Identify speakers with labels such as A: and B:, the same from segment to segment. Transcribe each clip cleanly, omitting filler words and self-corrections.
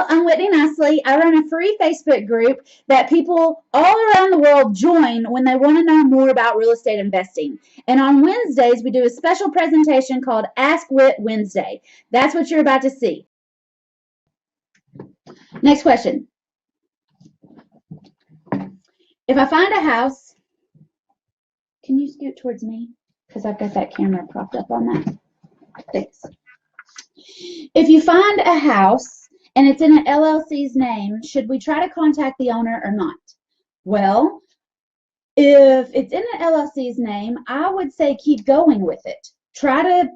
A: I'm Whitney Nicely. I run a free Facebook group that people all around the world join when they want to know more about real estate investing. And on Wednesdays, we do a special presentation called Ask Whit Wednesday. That's what you're about to see. Next question. If I find a house, can you scoot towards me? Because I've got that camera propped up on that. Thanks. If you find a house and it's in an LLC's name, should we try to contact the owner or not? Well, if it's in an LLC's name, I would say keep going with it. Try to,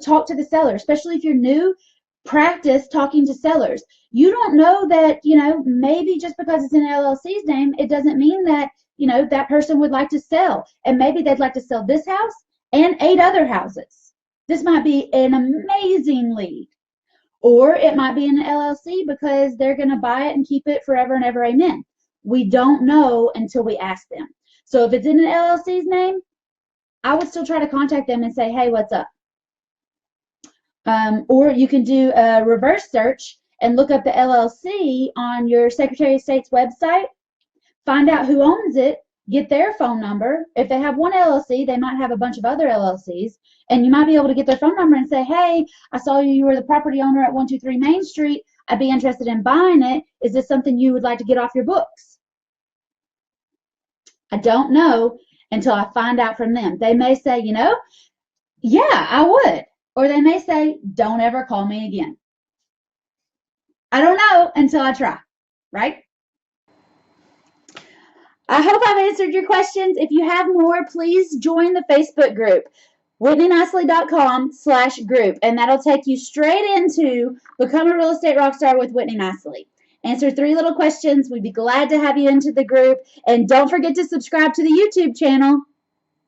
A: talk to the seller, especially if you're new. Practice talking to sellers. You don't know that, maybe just because it's in an LLC's name, it doesn't mean that, that person would like to sell. And maybe they'd like to sell this house and 8 other houses. This might be an amazing lead. Or it might be an LLC because they're going to buy it and keep it forever and ever, amen. We don't know until we ask them. So if it's in an LLC's name, I would still try to contact them and say, hey, what's up? Or you can do a reverse search and look up the LLC on your Secretary of State's website, find out who owns it, get their phone number. If they have one LLC, they might have a bunch of other LLCs, and you might be able to get their phone number and say, hey, I saw you were the property owner at 123 Main Street. I'd be interested in buying it. Is this something you would like to get off your books? I don't know until I find out from them. They may say, yeah, I would. Or they may say, don't ever call me again. I don't know until I try, right? I hope I've answered your questions. If you have more, please join the Facebook group, WhitneyNicely.com/group, and that'll take you straight into Become a Real Estate Rockstar with Whitney Nicely. Answer 3 little questions. We'd be glad to have you into the group. And don't forget to subscribe to the YouTube channel.